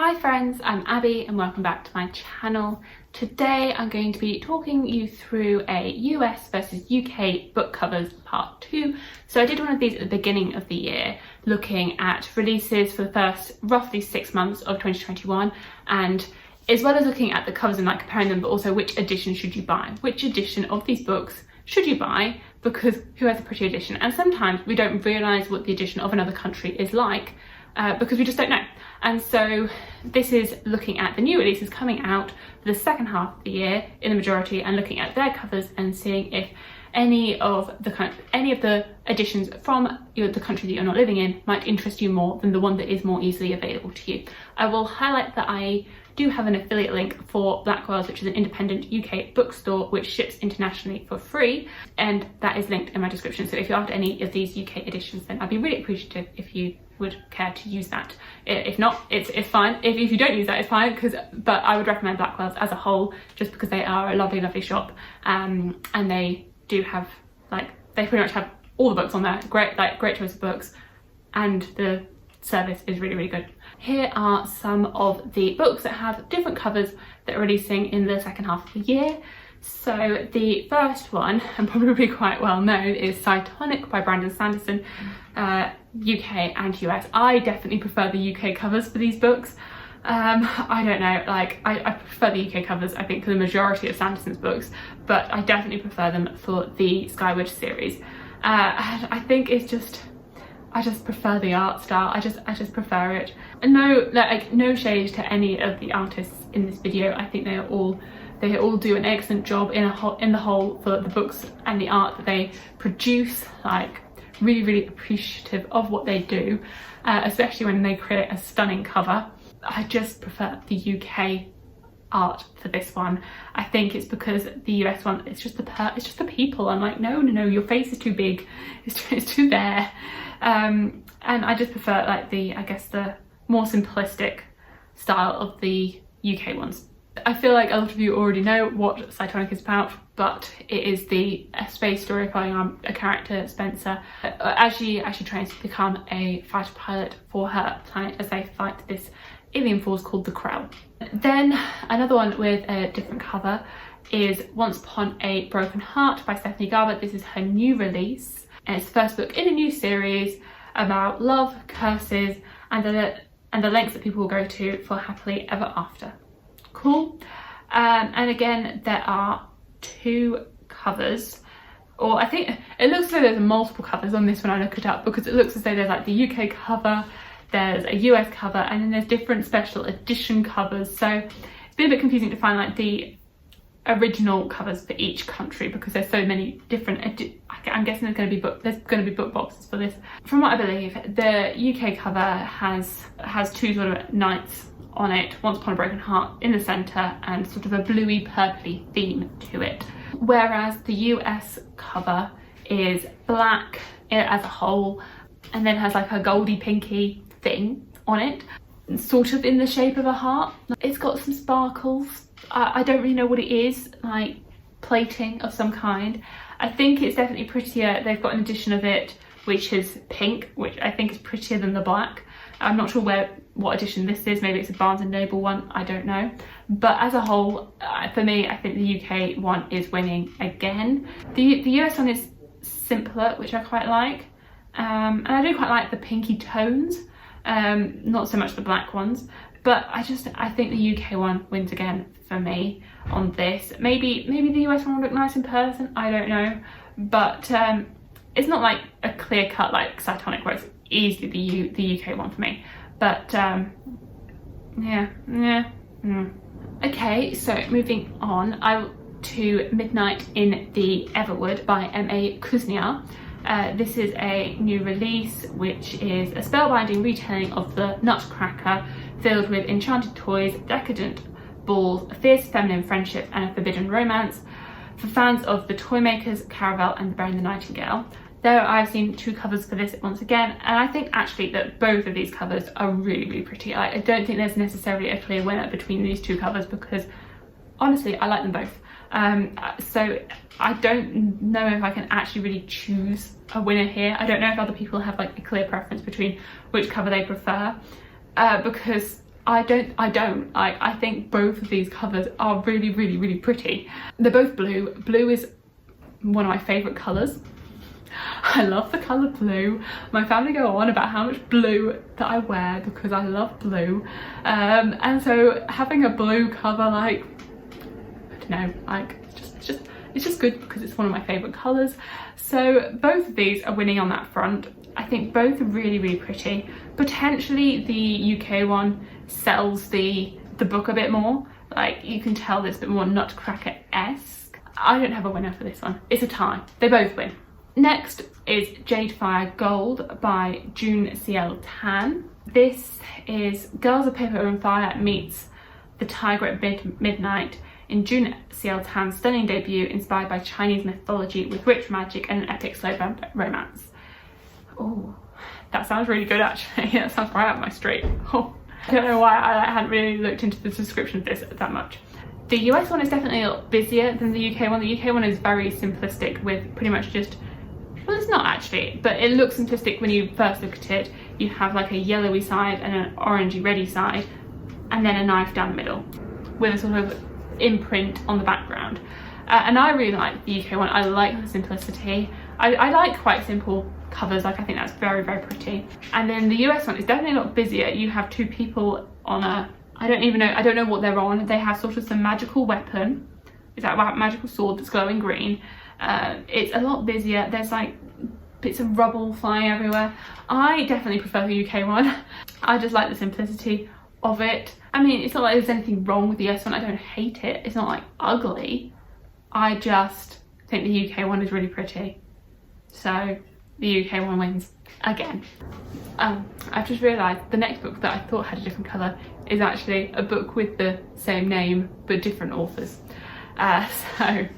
Hi friends, I'm Abby and welcome back to my channel. Today I'm going to be talking you through a US versus UK book covers part 2. So I did one of these at the beginning of the year, looking at releases for the first roughly 6 months of 2021, and as well as looking at the covers and comparing them, but also which edition should you buy? Which edition of these books should you buy? Because who has a pretty edition? And sometimes we don't realise what the edition of another country is like because we just don't know. And so this is looking at the new releases coming out for the second half of the year in the majority, and looking at their covers and seeing if any of the editions from the country that you're not living in might interest you more than the one that is more easily available to you. I will highlight that I do have an affiliate link for Blackwell's, which is an independent UK bookstore which ships internationally for free, and that is linked in my description. So if you're after any of these UK editions, then I'd be really appreciative if you would care to use that. If not, it's fine. If you don't use that, it's fine, but I would recommend Blackwell's as a whole, just because they are a lovely shop, and they do have they pretty much have all the books on there. Great choice of books, and the service is really good. Here are some of the books that have different covers that are releasing in the second half of the year. So the first one, and probably quite well known, is Cytonic by Brandon Sanderson, UK and US. I definitely prefer the UK covers for these books. I don't know, I prefer the UK covers, I think, for the majority of Sanderson's books, but I definitely prefer them for the Skyward series. I think it's just, I just prefer the art style. I just prefer it. And no shade to any of the artists in this video. I think they all do an excellent job in the whole for the books and the art that they produce. Really appreciative of what they do, especially when they create a stunning cover. I just prefer the UK art for this one. I think it's because the US one, it's just the people. I'm like, no, your face is too big. It's too there. And I just prefer the more simplistic style of the UK ones. I feel like a lot of you already know what Cytonic is about, but it is a space story following a character, Spencer, as she trains to become a fighter pilot for her planet as they fight this alien force called the Krell. Then another one with a different cover is Once Upon a Broken Heart by Stephanie Garber. This is her new release, and it's the first book in a new series about love, curses, and the lengths that people will go to for happily ever after. Cool. And again, there are 2 covers, or I think it looks as though there's multiple covers on this when I look it up, because it looks as though there's the UK cover, there's a US cover, and then there's different special edition covers. So it's been a bit confusing to find the original covers for each country, because there's so many different I'm guessing there's going to be book boxes for this. From what I believe, the UK cover has 2 sort of knights on it, Once Upon a Broken Heart in the centre, and sort of a bluey purpley theme to it, whereas the US cover is black as a whole, and then has a goldy pinky thing on it, sort of in the shape of a heart. It's got some sparkles. I don't really know what it is, plating of some kind. I think it's definitely prettier. They've got an edition of it which is pink, which I think is prettier than the black. I'm not sure what edition this is. Maybe it's a Barnes & Noble one, I don't know. But as a whole, for me, I think the UK one is winning again. The US one is simpler, which I quite like. And I do quite like the pinky tones, not so much the black ones. But I think the UK one wins again for me on this. Maybe the US one will look nice in person, I don't know. But it's not a clear cut like Cytonic, where it's easily the UK one for me. But yeah. Okay, so moving on to Midnight in the Everwood by M.A. Kuzniar. This is a new release, which is a spellbinding retelling of the Nutcracker, filled with enchanted toys, decadent balls, a fierce feminine friendship, and a forbidden romance for fans of the Toymakers, Caravel, and The Bear and the Nightingale. There I've seen 2 covers for this once again, and I think actually that both of these covers are really pretty. I don't think there's necessarily a clear winner between these 2 covers, because honestly I like them both. So I don't know if I can actually really choose a winner here. I don't know if other people have a clear preference between which cover they prefer, because I think both of these covers are really, really, really pretty. They're both blue. Blue is one of my favourite colours. I love the colour blue. My family go on about how much blue that I wear because I love blue. And so having a blue cover, like, I don't know, like, it's just good because it's one of my favourite colours. So both of these are winning on that front. I think both are really, really pretty. Potentially the UK one sells the book a bit more. Like, you can tell there's a bit more Nutcracker-esque. I don't have a winner for this one. It's a tie. They both win. Next is Jade Fire Gold by June CL Tan. This is Girls of Paper and Fire meets The Tiger at Midnight in June CL Tan's stunning debut, inspired by Chinese mythology with rich magic and an epic slow romance. Oh, that sounds really good actually. That sounds right up my street. Oh, I don't know why I hadn't really looked into the description of this that much. The US one is definitely a lot busier than the UK one. The UK one is very simplistic with pretty much just, well, it's not actually, but it looks simplistic when you first look at it. You have like a yellowy side and an orangey reddy side, and then a knife down the middle with a sort of imprint on the background. And I really like the UK one. I like the simplicity. I like quite simple covers. Like, I think that's very, very pretty. And then the US one is definitely a lot busier. You have two people on a, I don't know what they're on. They have sort of some magical weapon. Is that a magical sword that's glowing green? It's a lot busier. There's like bits of rubble flying everywhere. I definitely prefer the UK one. I just like the simplicity of it. I mean, it's not like there's anything wrong with the US one. I don't hate it. It's not like ugly. I just think the UK one is really pretty. So the UK one wins again. I've just realised the next book that I thought had a different colour is actually a book with the same name but different authors. So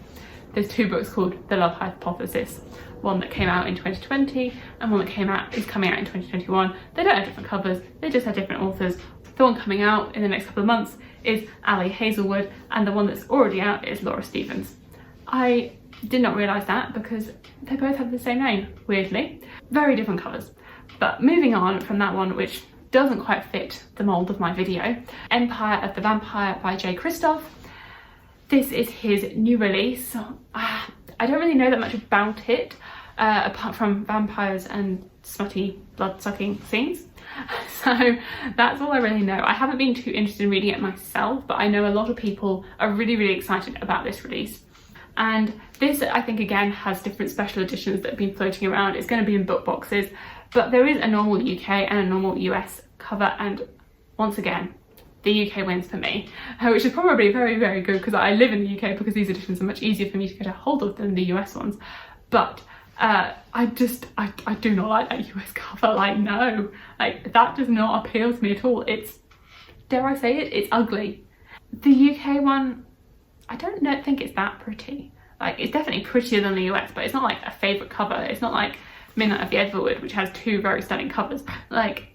there's two books called The Love Hypothesis. One that came out in 2020 and one that is coming out in 2021. They don't have different covers, they just have different authors. The one coming out in the next couple of months is Ali Hazelwood, and the one that's already out is Laura Stevens. I did not realise that because they both have the same name, weirdly. Very different covers. But moving on from that one, which doesn't quite fit the mould of my video, Empire of the Vampire by Jay Kristoff. This is his new release. I don't really know that much about it, apart from vampires and smutty blood-sucking scenes. So that's all I really know. I haven't been too interested in reading it myself, but I know a lot of people are really, really excited about this release. And this, I think, again, has different special editions that have been floating around. It's going to be in book boxes, but there is a normal UK and a normal US cover, and once again, the UK wins for me, which is probably very, very good because I live in the UK, because these editions are much easier for me to get a hold of than the US ones. But I do not like that US cover. Like, no, like, that does not appeal to me at all. It's, dare I say it, it's ugly. The UK one, I don't think it's that pretty. Like, it's definitely prettier than the US, but it's not like a favourite cover. It's not like Midnight of the Everwood, which has two very stunning covers. Like,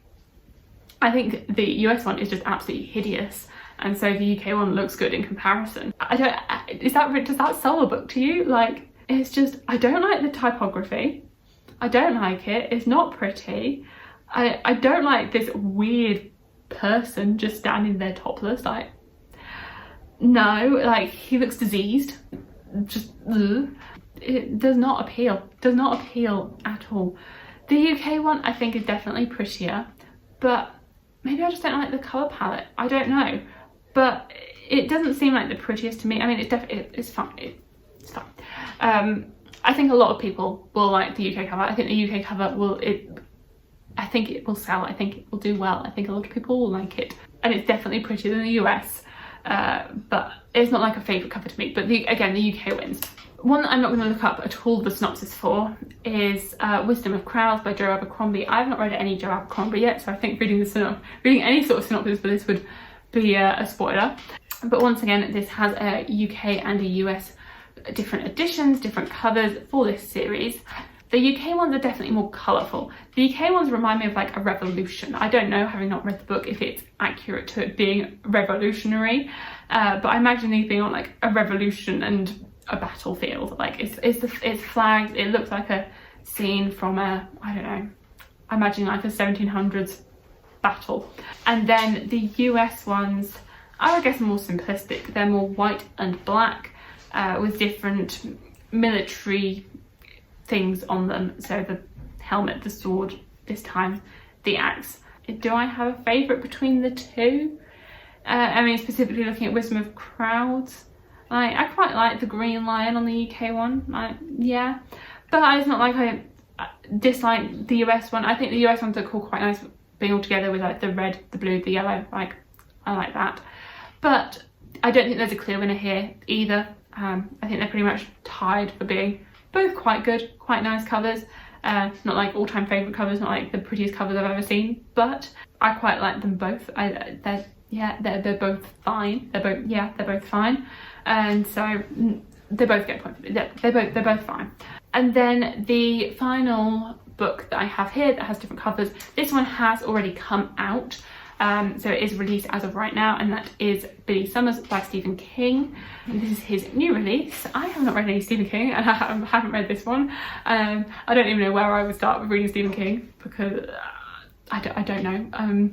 I think the US one is just absolutely hideous, and so the UK one looks good in comparison. Does that sell a book to you? Like, it's just, I don't like the typography. I don't like it. It's not pretty. I don't like this weird person just standing there topless. Like, no, like, he looks diseased. Just, ugh. It does not appeal. Does not appeal at all. The UK one, I think, is definitely prettier, but maybe I just don't like the colour palette. I don't know, but it doesn't seem like the prettiest to me. I mean, it's fine. It's fine. I think a lot of people will like the UK cover. I think the UK cover I think it will sell. I think it will do well. I think a lot of people will like it, and it's definitely prettier than the US. But it's not like a favourite cover to me. But again, the UK wins. One that I'm not going to look up at all the synopsis for is Wisdom of Crows by Joe Abercrombie. I have not read any Joe Abercrombie yet, so I think reading any sort of synopsis for this would be a spoiler. But once again, this has a UK and a US different editions, different covers for this series. The UK ones are definitely more colourful. The UK ones remind me of like a revolution. I don't know, having not read the book, if it's accurate to it being revolutionary, but I imagine these being on like a revolution and a battlefield. Like, it's flags. It looks like a scene from I don't know, I imagine like a 1700s battle. And then the US ones are, I guess, more simplistic. They're more white and black with different military things on them. So the helmet, the sword, this time the axe. Do I have a favourite between the two? I mean, specifically looking at Wisdom of Crowds, I quite like the green lion on the UK one, yeah. But it's not like I dislike the US one. I think the US ones are cool, quite nice being all together with like the red, the blue, the yellow, like I like that. But I don't think there's a clear winner here either. I think they're pretty much tied for being both quite good, quite nice covers. Not like all-time favourite covers, not like the prettiest covers I've ever seen, but I quite like them both. They're both fine. They're both fine, and so they both get a point for me. They're both fine. And then the final book that I have here that has different covers. This one has already come out, so it is released as of right now, and that is Billy Summers by Stephen King. And this is his new release. I have not read any Stephen King, and I haven't read this one. I don't even know where I would start with reading Stephen King, because I don't know.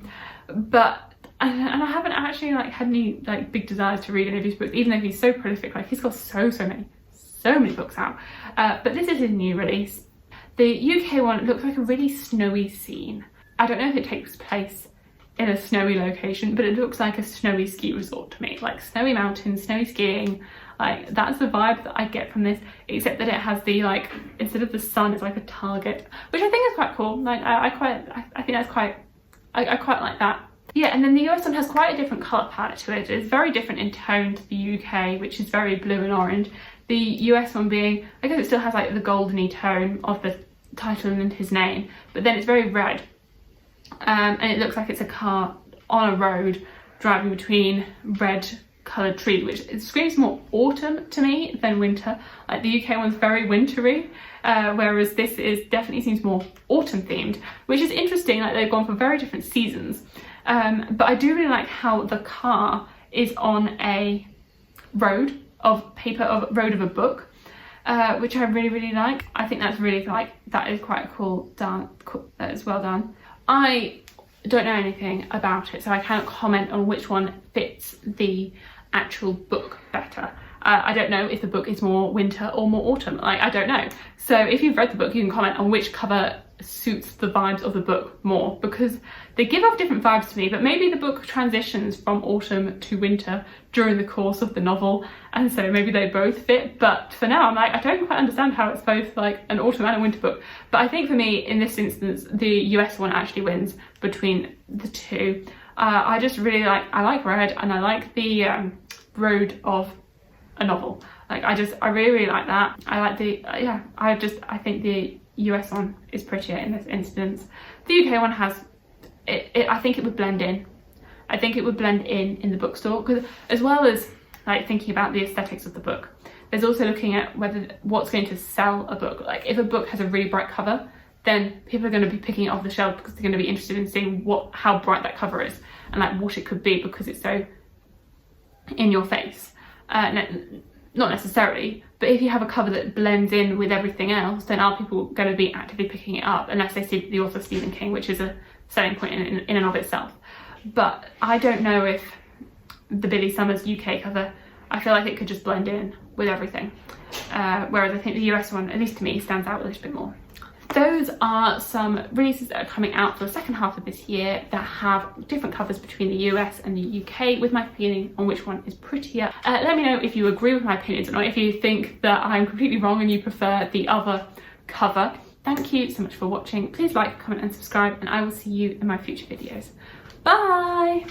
But and I haven't actually like had any like big desires to read any of his books, even though he's so prolific. Like he's got so many books out. But this is his new release. The UK one looks like a really snowy scene. I don't know if it takes place in a snowy location, but it looks like a snowy ski resort to me, like snowy mountains, snowy skiing. Like that's the vibe that I get from this, except that it has the like, instead of the sun, it's like a target, which I think is quite cool. Like I think that's quite, I quite like that. Yeah, and then the US one has quite a different colour palette to it. It's very different in tone to the UK, which is very blue and orange. The US one being, I guess it still has like the goldeny tone of the title and his name, but then it's very red. And it looks like it's a car on a road driving between red coloured trees, which it screams more autumn to me than winter. Like the UK one's very wintry, whereas this definitely seems more autumn themed, which is interesting. Like they've gone for very different seasons. But I do really like how the car is on a road of paper, of road of a book, which I really like. I think that's really like, that is quite cool done. That is well done. I don't know anything about it, so I cannot comment on which one fits the actual book better. I don't know if the book is more winter or more autumn. Like I don't know. So if you've read the book, you can comment on which cover suits the vibes of the book more, because they give off different vibes to me. But maybe the book transitions from autumn to winter during the course of the novel, and so maybe they both fit. But for now, I'm like, I don't quite understand how it's both like an autumn and a winter book. But I think for me in this instance, the US one actually wins between the two. I just really like, I like red, and I like the road of a novel. Like I really like that. I like the I think the US one is prettier in this instance. The UK one has I think it would blend in. I think it would blend in the bookstore, because as well as like thinking about the aesthetics of the book, there's also looking at what's going to sell a book. Like if a book has a really bright cover, then people are going to be picking it off the shelf because they're going to be interested in seeing how bright that cover is and like what it could be, because it's so in your face. Not necessarily, but if you have a cover that blends in with everything else, then are people going to be actively picking it up, unless they see the author Stephen King, which is a selling point in and of itself. But I don't know if the Billy Summers UK cover, I feel like it could just blend in with everything, whereas I think the US one, at least to me, stands out a little bit more. Those are some releases that are coming out for the second half of this year that have different covers between the US and the UK, with my feeling on which one is prettier. Let me know if you agree with my opinions or not, if you think that I'm completely wrong and you prefer the other cover. Thank you so much for watching. Please like, comment and subscribe, and I will see you in my future videos. Bye!